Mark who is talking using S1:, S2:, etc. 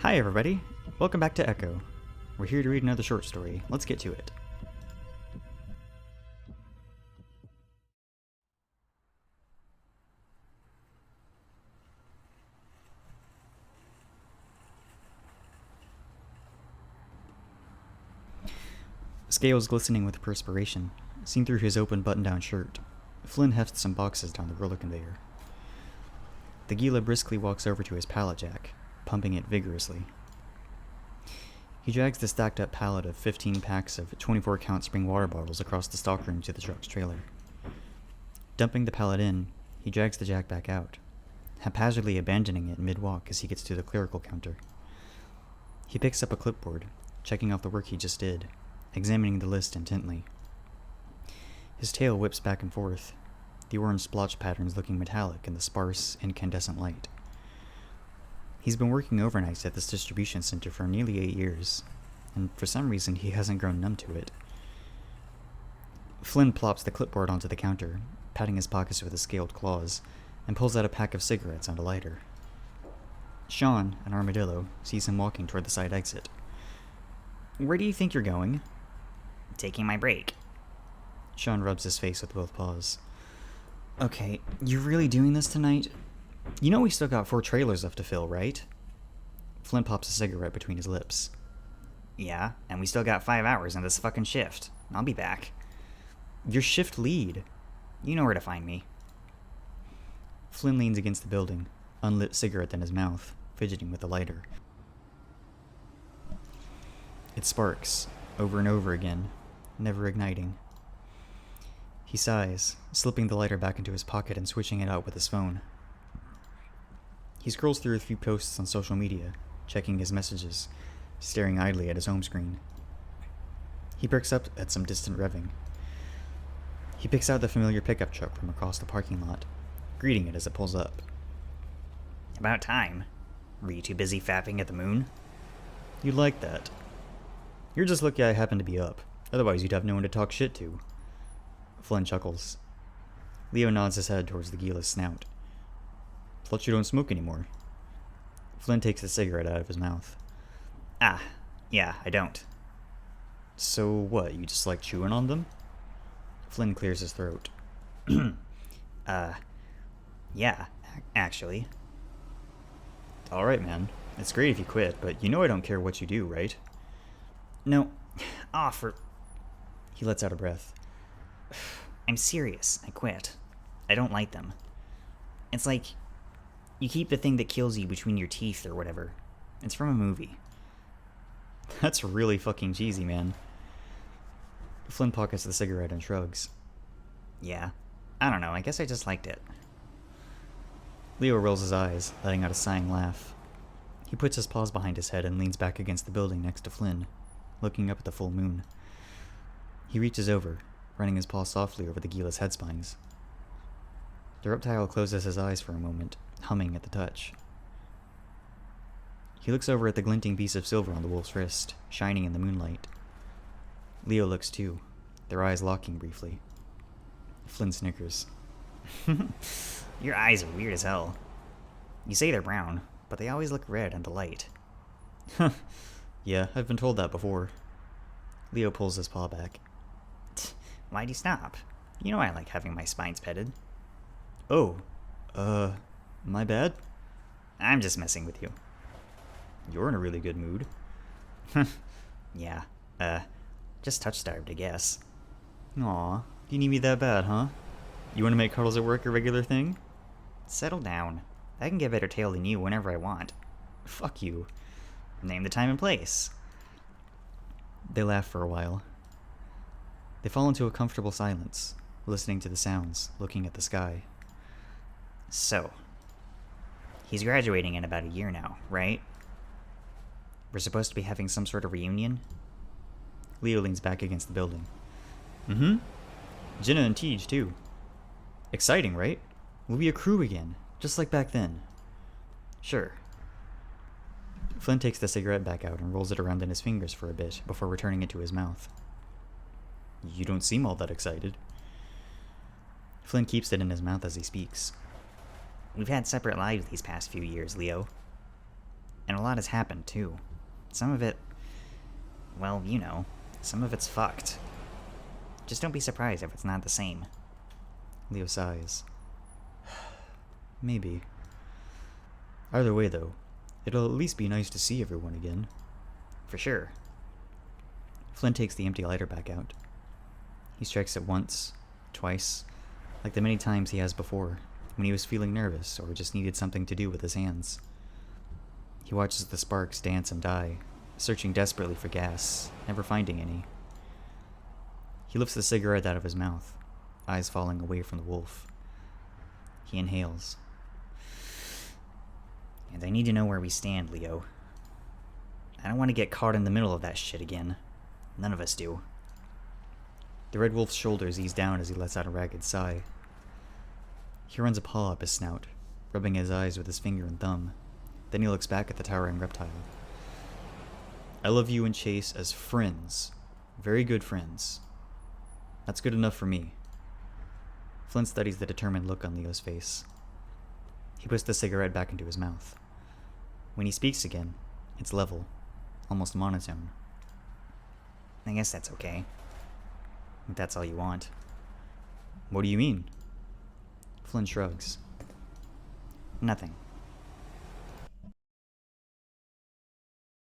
S1: Hi everybody, welcome back to Echo. We're here to read another short story. Let's get to it. Scales glistening with perspiration, seen through his open button-down shirt, Flynn hefts some boxes down the roller conveyor. The Gila briskly walks over to his pallet jack, pumping it vigorously. He drags the stacked-up pallet of 15 packs of 24-count spring water bottles across the stockroom to the truck's trailer. Dumping the pallet in, he drags the jack back out, haphazardly abandoning it mid-walk as he gets to the clerical counter. He picks up a clipboard, checking off the work he just did, examining the list intently. His tail whips back and forth, the orange splotch patterns looking metallic in the sparse, incandescent light. He's been working overnights at this distribution center for nearly 8 years, and for some reason he hasn't grown numb to it. Flynn plops the clipboard onto the counter, patting his pockets with his scaled claws, and pulls out a pack of cigarettes and a lighter. Sean, an armadillo, sees him walking toward the side exit. "Where do you think you're going?"
S2: "Taking my break."
S1: Sean rubs his face with both paws. "Okay, you're really doing this tonight? You know we still got 4 trailers left to fill, right?" Flynn pops a cigarette between his lips.
S2: "Yeah, and we still got 5 hours in this fucking shift. I'll be back."
S1: "Your shift lead."
S2: "You know where to find me."
S1: Flynn leans against the building, unlit cigarette in his mouth, fidgeting with the lighter. It sparks, over and over again, never igniting. He sighs, slipping the lighter back into his pocket and switching it out with his phone. He scrolls through a few posts on social media, checking his messages, staring idly at his home screen. He perks up at some distant revving. He picks out the familiar pickup truck from across the parking lot, greeting it as it pulls up.
S2: "About time. Were you too busy fapping at the moon?"
S1: "You'd like that. You're just lucky I happen to be up. Otherwise you'd have no one to talk shit to." Flynn chuckles. Leo nods his head towards the Gila's snout. "Thought you don't smoke anymore." Flynn takes the cigarette out of his mouth.
S2: "Ah, yeah, I don't."
S1: "So what, you just like chewing on them?" Flynn clears his throat.
S2: Yeah, actually."
S1: "Alright, man. It's great if you quit, but you know I don't care what you do, right?"
S2: "No, for...
S1: He lets out a breath.
S2: I'm serious, I quit. I don't like them. It's like, you keep the thing that kills you between your teeth or whatever. It's from a movie."
S1: "That's really fucking cheesy, man." Flynn pockets the cigarette and shrugs.
S2: "Yeah, I don't know, I guess I just liked it."
S1: Leo rolls his eyes, letting out a sighing laugh. He puts his paws behind his head and leans back against the building next to Flynn, looking up at the full moon. He reaches over, running his paw softly over the Gila's head spines. The reptile closes his eyes for a moment, humming at the touch. He looks over at the glinting piece of silver on the wolf's wrist, shining in the moonlight. Leo looks too, their eyes locking briefly. Flynn snickers.
S2: Your eyes are weird as hell. You say they're brown, but they always look red in the light.
S1: Yeah, I've been told that before. Leo pulls his paw back.
S2: Why'd you stop? You know I like having my spines petted.
S1: "Oh, my bad?"
S2: I'm just messing with you."
S1: "You're in a really good mood."
S2: "Yeah, just touch-starved, I guess."
S1: "Aw, you need me that bad, huh? You want to make cuddles at work a regular thing?"
S2: Settle down. I can get better tail than you whenever I want.
S1: "Fuck you."
S2: Name the time and place."
S1: They laugh for a while. They fall into a comfortable silence, listening to the sounds, looking at the sky.
S2: "So, he's graduating in about a year now, right? We're supposed to be having some sort of reunion?"
S1: Leo leans back against the building. "Mm-hmm. Jenna and Tej, too. Exciting, right? We'll be a crew again, just like back then."
S2: "Sure."
S1: Flynn takes the cigarette back out and rolls it around in his fingers for a bit before returning it to his mouth. "You don't seem all that excited." Flynn keeps it in his mouth as he speaks.
S2: "We've had separate lives these past few years, Leo. And a lot has happened, too. Some of it, well, you know, some of it's fucked. Just don't be surprised if it's not the same.
S1: Leo sighs. Maybe. Either way, though, it'll at least be nice to see everyone again.
S2: For sure.
S1: Flynn takes the empty lighter back out. He strikes it once, twice, like the many times he has before, when he was feeling nervous or just needed something to do with his hands. He watches the sparks dance and die, searching desperately for gas, never finding any. He lifts the cigarette out of his mouth, eyes falling away from the wolf. He inhales.
S2: And I need to know where we stand, Leo. I don't want to get caught in the middle of that shit again. None of us do.
S1: The red wolf's shoulders ease down as he lets out a ragged sigh. He runs a paw up his snout, rubbing his eyes with his finger and thumb. Then he looks back at the towering reptile. I love you and Chase as friends. Very good friends. That's good enough for me. Flynn studies the determined look on Leo's face. He puts the cigarette back into his mouth. When he speaks again, it's level, almost monotone.
S2: I guess that's okay. If that's all you want.
S1: What do you mean? Flynn shrugs.
S2: Nothing.